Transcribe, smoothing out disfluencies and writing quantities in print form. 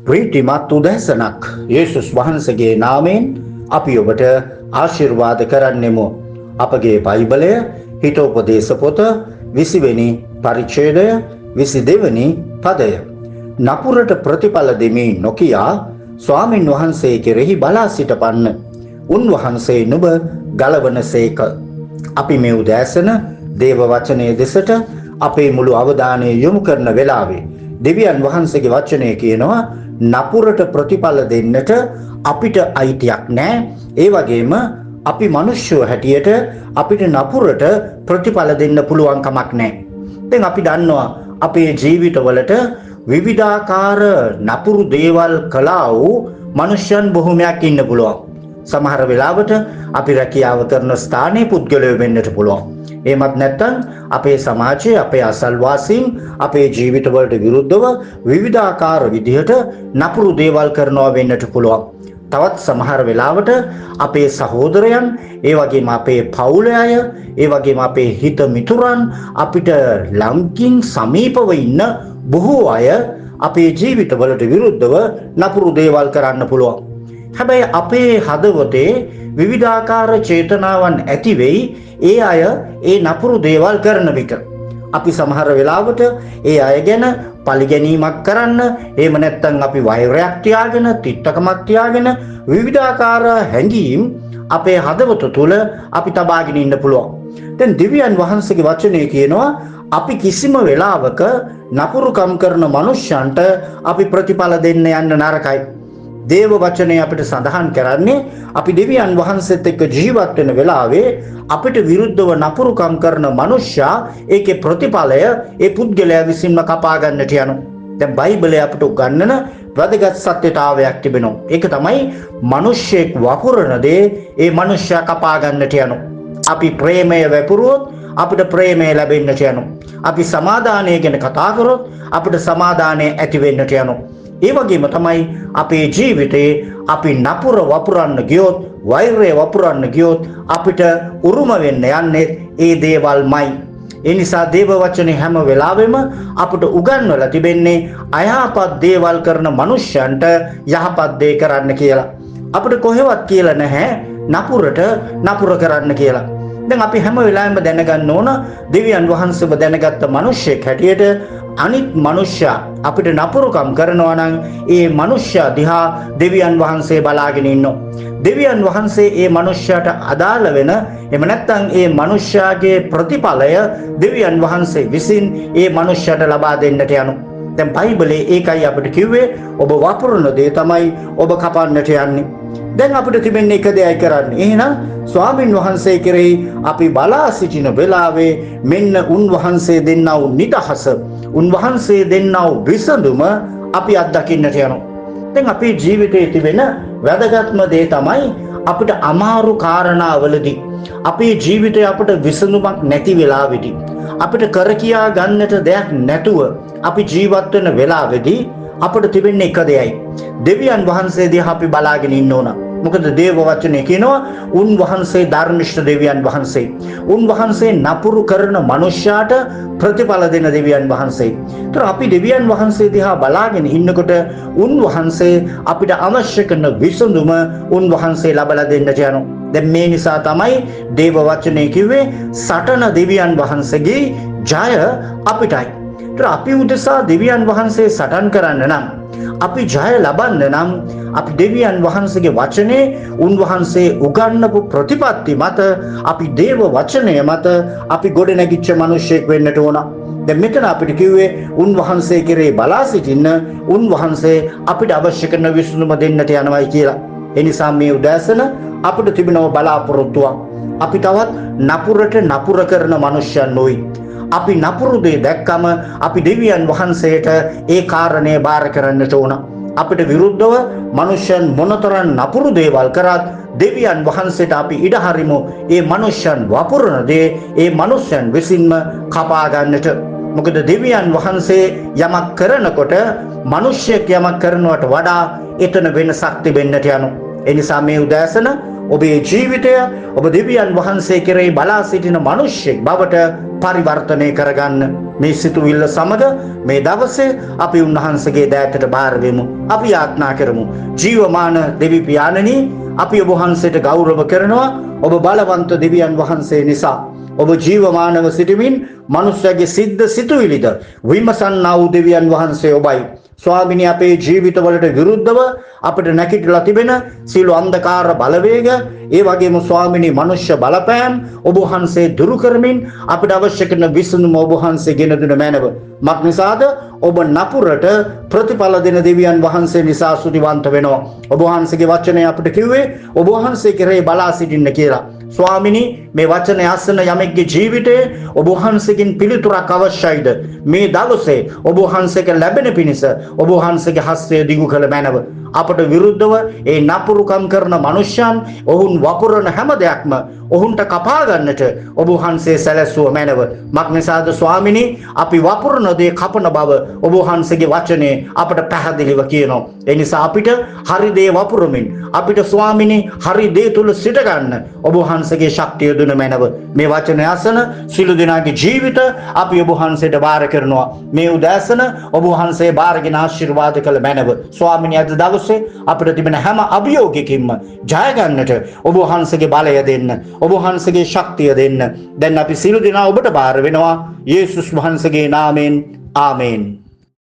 ප්‍රීතිමත් උදෑසනක් යේසුස් වහන්සේගේ නාමයෙන් අපි ඔබට ආශිර්වාද කරන්නෙමු. අපගේ බයිබලය හිතෝපදේශ පොත 20 වෙනි පරිච්ඡේදය 22 වෙනි පදය. නපුරට ප්‍රතිඵල දෙමි නොකියා ස්වාමින් වහන්සේ කෙරෙහි බලා සිටපන්න. උන්වහන්සේ නුඹ ගලවනසේක. අපි මේ උදෑසන දේව වචනයේ දෙසට අපේ මුළු අවධානය යොමු කරන වෙලාවේ දෙවියන් වහන්සේගේ වචනය කියනවා නපුරට ප්‍රතිඵල දෙන්නට අපිට අයිතියක් නැහැ. ඒ වගේම අපි මිනිස්සු හැටියට අපිට නපුරට ප්‍රතිඵල දෙන්න පුළුවන් කමක් නැහැ. දැන් අපි දන්නවා අපේ ජීවිතවලට විවිධාකාර නපුරු දේවල් කළා වූ මනුෂ්‍යයන් බොහෝමයක් ඉන්න පුළුවන්. සමහර වෙලාවට අපි රැකියාව කරන ස්ථානයේ පුද්ගලයෝ වෙන්නට පුළුවන්. එහෙමත් නැත්නම් අපේ සමාජයේ අපේ අසල්වාසීන් අපේ ජීවිතවලට විරුද්ධව විවිධාකාර විදිහට නපුරු දේවල් කරනවා වෙන්නට පුළුවන්. තවත් සමහර වෙලාවට අපේ සහෝදරයන්, ඒ වගේම අපේ පවුලේ අය, ඒ වගේම අපේ හිත මිතුරන් අපිට ළඟින් සමීපව ඉන්න බොහෝ අය අපේ ජීවිතවලට විරුද්ධව නපුරු දේවල් කරන්න පුළුවන්. හැබැයි අපේ හදවතේ විවිධාකාර චේතනාවන් ඇති වෙයි ඒ අය ඒ නපුරු දේවල් කරන විට. අපි සමහර වෙලාවට ඒ අය ගැන පරිගැනීමක් කරන්න, එහෙම නැත්නම් අපි වෛරයක් තියාගෙන, තිට්ටකමක් තියාගෙන විවිධාකාර හැඟීම් අපේ හදවත තුළ අපි තබාගෙන ඉන්න පුළුවන්. දැන් දෙවියන් වහන්සේගේ වචනේ කියනවා අපි කිසිම වෙලාවක නපුරුකම් කරන මනුෂ්‍යයන්ට අපි ප්‍රතිඵල දෙන්න යන්න නරකයි. දේව වචනේ අපිට සඳහන් කරන්නේ අපි දෙවියන් වහන්සේත් එක්ක ජීවත් වෙන වෙලාවේ අපිට විරුද්ධව නපුරුකම් කරන මනුෂ්‍යයා ඒකේ ප්‍රතිඵලය ඒ පුද්ගලයා විසින්ම කපා ගන්නට යනවා. දැන් බයිබලයේ අපිට උගන්වන වැදගත් සත්‍යතාවයක් තිබෙනවා. ඒක තමයි මිනිස්සෙක් වපුරන දේ ඒ මනුෂ්‍යයා කපා ගන්නට යනවා. අපි ප්‍රේමය වැපුරුවොත් අපිට ප්‍රේමය ලැබෙන්නට යනවා. අපි සමාදානය ගැන කතා කරොත් අපිට සමාදානය ඇති වෙන්නට යනවා. ඒ වගේම තමයි අපේ ජීවිතේ අපි නපුර වපුරන්න ගියොත්, වෛරය වපුරන්න ගියොත් අපිට උරුම වෙන්න යන්නේ ඒ දේවල්මයි. ඒ නිසා දේව වචනේ හැම වෙලාවෙම අපිට උගන්වලා තිබෙන්නේ අයහපත් දේවල් කරන මනුෂ්‍යයන්ට යහපත් දේ කරන්න කියලා. අපිට කොහෙවත් කියලා නැහැ නපුරට නපුර කරන්න කියලා. දැන් අපි හැම වෙලාවෙම දැනගන්න ඕන දෙවියන් වහන්සේව දැනගත්ත මිනිස්සෙක් හැටියට අනිත් මනුෂ්‍යයා අපිට නපුරුකම් කරනවා නම් ඒ මනුෂ්‍යයා දිහා දෙවියන් වහන්සේ බලාගෙන ඉන්නවා. දෙවියන් වහන්සේ ඒ මනුෂ්‍යයාට අදාළ වෙන, එහෙම නැත්නම් ඒ මනුෂ්‍යයාගේ ප්‍රතිඵලය දෙවියන් වහන්සේ විසින් ඒ මනුෂ්‍යයාට ලබා දෙන්නට යනවා. දැන් බයිබලයේ ඒකයි අපිට කිව්වේ ඔබ වපුරන දේ තමයි ඔබ කපන්නට යන්නේ. දැන් අපිට තිබෙන්නේ එක දෙයයි කරන්න. එහෙනම් ස්වාමින් වහන්සේ කෙරෙහි අපි බලා සිටින වෙලාවේ මෙන්න උන්වහන්සේ දෙන්නා වූ නිදහස, උන්වහන්සේ දෙන්නා වූ විසඳුම අපි අත්දකින්නට යනවා. දැන් අපේ ජීවිතයේ තිබෙන වැදගත්ම දේ තමයි අපිට අමාරු කාරණාවලදී, අපේ ජීවිතේ අපිට විසඳුමක් නැති වෙලාවෙදී, අපිට කර කියා ගන්නට දෙයක් නැතුව අපි ජීවත් වෙන වෙලාවෙදී අපිට තිබෙන්නේ එක දෙයයි. දෙවියන් වහන්සේ දිහා අපි බලාගෙන ඉන්න ඕන. මොකද දේව වචනේ කියනවා උන්වහන්සේ ධර්මිෂ්ඨ දෙවියන් වහන්සේ. උන්වහන්සේ නපුරු කරන මනුෂ්‍යයාට ප්‍රතිඵල දෙන දෙවියන් වහන්සේ. ඒතර අපි දෙවියන් වහන්සේ දිහා බලාගෙන ඉන්නකොට උන්වහන්සේ අපිට අවශ්‍ය කරන විසඳුම උන්වහන්සේ ලබලා දෙන්නට යනවා. දැන් මේ නිසා තමයි දේව වචනේ කිව්වේ සටන දෙවියන් වහන්සේගේ ජය අපිටයි. ඒතර අපි උදෙසා දෙවියන් වහන්සේ සටන් කරන්න නම්, අපි ජය ලබන්න නම් අපි දෙවියන් වහන්සේගේ වචනේ, උන්වහන්සේ උගන්වපු ප්‍රතිපත්ති මත, අපි දේව වචනය මත අපි ගොඩනැගිච්ච මිනිසෙක් වෙන්නට ඕන. දැන් මෙතන අපිට කිව්වේ උන්වහන්සේ කෙරේ බලා සිටින්න, උන්වහන්සේ අපිට අවශ්‍ය කරන විසඳුම දෙන්නට යනවායි කියලා. ඒ නිසා මේ උදෑසන අපිට තිබෙනව බලාපොරොත්තුවක්. අපි තවත් නපුරට නපුර කරන මිනිසයන් නොයි. අපි නපුරු දේ දැක්කම අපි දෙවියන් වහන්සේට ඒ කාරණය බාර කරන්නට ඕන. අපිට විරුද්ධව මනුෂ්‍යයන් මොනතරම් නපුරු දේවල් කරත් දෙවියන් වහන්සේට අපි ඉඩ හරිමු ඒ මනුෂ්‍යයන් වපුරන දේ ඒ මනුෂ්‍යයන් විසින්ම කපා ගන්නට. මොකද දෙවියන් වහන්සේ යමක් කරනකොට මනුෂ්‍යයෙක් යමක් කරනවට වඩා එතන වෙනසක් තිබෙන්නට යනවා. ඒ නිසා මේ උදෑසන ඔබේ ජීවිතය ඔබ දෙවියන් වහන්සේ කෙරෙහි බලා සිටින මිනිසෙක් බවට පරිවර්තනය කරගන්න මේ සිතුවිල්ල සමග මේ දවසේ අපි උන්වහන්සේගේ දෑතට බාර වෙමු. අපි යාඥා කරමු. ජීවමාන දෙවි පියාණනි, අපි ඔබ වහන්සේට ගෞරව කරනවා. ඔබ බලවන්ත දෙවියන් වහන්සේ නිසා ඔබ ජීවමානව සිටමින් මනුෂ්‍යගේ සිද්ධ සිතුවිලිද විමසන්නා වූ දෙවියන් වහන්සේ ඔබයි. ස්වාමිනී, අපේ ජීවිතවලට විරුද්ධව අපිට නැගිටලා තිබෙන සියලු අන්ධකාර බලවේග, ඒ වගේම ස්වාමිනී මනුෂ්‍ය බලපෑම් ඔබ වහන්සේ දුරු කරමින් අපිට අවශ්‍ය කරන විසඳුම ඔබ වහන්සේ ගෙන දුන මැනව. මක් නිසාද? ඔබ නපුරට ප්‍රතිඵල දෙන දෙවියන් වහන්සේ නිසා ස්තුතිවන්ත වෙනවා. ඔබ වහන්සේගේ වචනය අපිට කිව්වේ ඔබ වහන්සේ කෙරෙහි බලා සිටින්න කියලා. ස්වාමිනී, මේ වචනය අසන යමෙක්ගේ ජීවිතයේ ඔබ වහන්සේගෙන් පිළිතුරක් අවශ්‍යයිද? මේ දවසේ ඔබ වහන්සේට ලැබෙන පිණිස ඔබ වහන්සේගේ හස්තය දිගු කළ මැනව. අපට විරුද්ධව ඒ නපුරුකම් කරන මනුෂ්‍යයන්, ඔවුන් වපුරන හැම දෙයක්ම ඔවුන්ට කපා ගන්නට ඔබ වහන්සේ සැලැස්සුව මැනව. මක් නිසාද ස්වාමිනී, අපි වපුරන දේ කපන බව ඔබ වහන්සේගේ වචනේ අපට පැහැදිලිව කියනවා. ඒ නිසා අපිට හරි දේ වපුරමින් අපිට ස්වාමිනී හරි දේ තුල සිට ගන්න ඔබ වහන්සේගේ ශක්තිය දුන මැනව. මේ වචනය අසන සිළු දෙනාගේ ජීවිත අපි ඔබ වහන්සේට බාර කරනවා. මේ උදෑසන ඔබ වහන්සේ බාරගෙන ආශිර්වාද කළ මැනව. ස්වාමිනී, අද දවසේ අපිට තිබෙන හැම අභියෝගයකින්ම ජය ගන්නට ඔබ වහන්සේගේ බලය දෙන්න, ඔබ වහන්සේගේ ශක්තිය දෙන්න. දැන් අපි සිළු දෙනා ඔබට බාර වෙනවා. යේසුස් වහන්සේගේ නාමයෙන් ආමේන්.